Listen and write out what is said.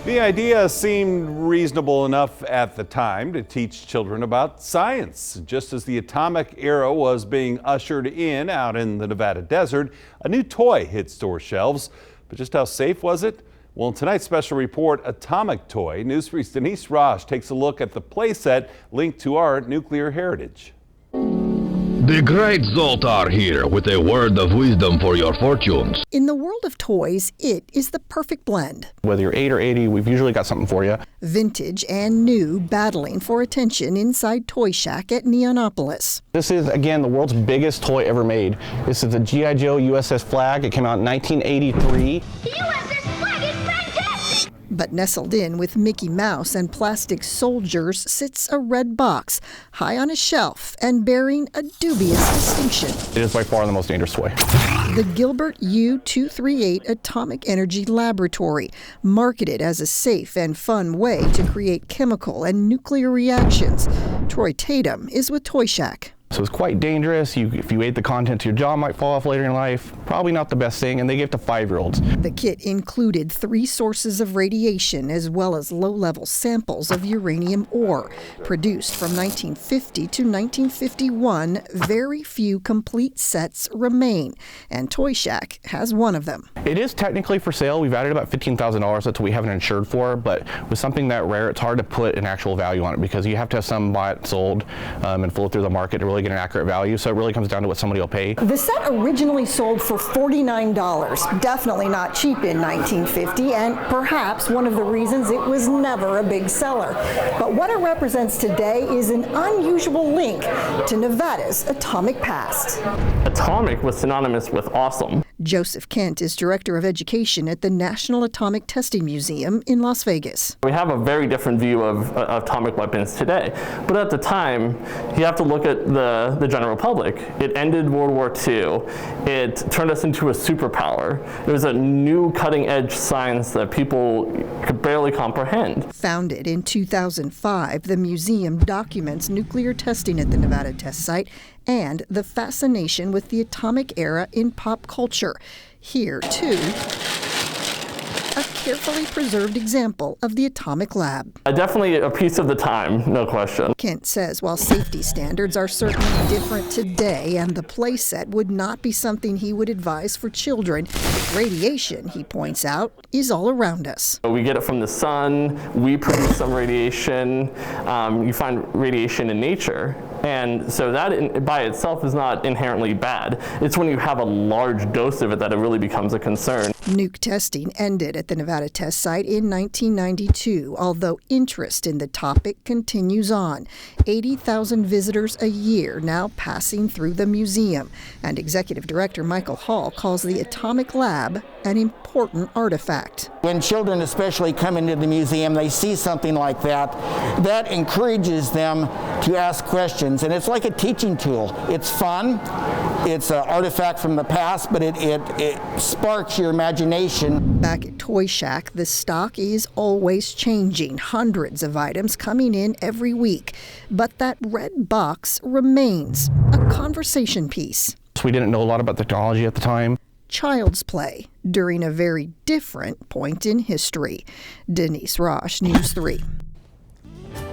The idea seemed reasonable enough at the time to teach children about science. Just as the atomic era was being ushered in out in the Nevada desert, a new toy hit store shelves. But just how safe was it? Well, in tonight's special report, Atomic Toy, News 3's Denise Rosh takes a look at the playset linked to our nuclear heritage. The great Zoltar here with a word of wisdom for your fortunes. In the world of toys, it is the perfect blend. Whether you're 8 or 80, we've usually got something for you. Vintage and new battling for attention inside Toy Shack at Neonopolis. This is, again, the world's biggest toy ever made. This is the G.I. Joe USS Flag. It came out in 1983. The USS Flag is fantastic! But nestled in with Mickey Mouse and plastic soldiers sits a red box, high on a shelf and bearing a dubious distinction. It is by far the most dangerous toy. The Gilbert U-238 Atomic Energy Laboratory, marketed as a safe and fun way to create chemical and nuclear reactions. Troy Tatum is with Toy Shack. So it's quite dangerous. If you ate the contents, your jaw might fall off later in life. Probably not the best thing, and they give to 5-year-olds. The kit included 3 sources of radiation as well as low-level samples of uranium ore. Produced from 1950 to 1951, very few complete sets remain, and Toy Shack has one of them. It is technically for sale. We've added about $15,000. That's what we haven't insured for, but with something that rare, it's hard to put an actual value on it because you have to have some buy it, sold, and flow through the market to really get an accurate value. So it really comes down to what somebody will pay. The set originally sold for $49, definitely not cheap in 1950, and perhaps one of the reasons it was never a big seller. But what it represents today is an unusual link to Nevada's atomic past. Atomic was synonymous with awesome. Joseph Kent is Director of Education at the National Atomic Testing Museum in Las Vegas. We have a very different view of atomic weapons today, but at the time, you have to look at the general public. It ended World War II. It turned us into a superpower. It was a new cutting-edge science that people could barely comprehend. Founded in 2005, the museum documents nuclear testing at the Nevada test site and the fascination with the atomic era in pop culture. Here, too, a carefully preserved example of the atomic lab. Definitely a piece of the time, no question. Kent says while safety standards are certainly different today and the playset would not be something he would advise for children, radiation, he points out, is all around us. We get it from the sun, we produce some radiation, you find radiation in nature. And so that by itself is not inherently bad. It's when you have a large dose of it that it really becomes a concern. Nuke testing ended at the Nevada test site in 1992, although interest in the topic continues on. 80,000 visitors a year now passing through the museum. And Executive Director Michael Hall calls the Atomic Lab an important artifact. When children especially come into the museum, they see something like that. That encourages them to ask questions, and it's like a teaching tool. It's fun. It's an artifact from the past, but it sparks your imagination. Back at Toy Shack, the stock is always changing. Hundreds of items coming in every week. But that red box remains a conversation piece. We didn't know a lot about technology at the time. Child's play during a very different point in history. Denise Rosh, News 3.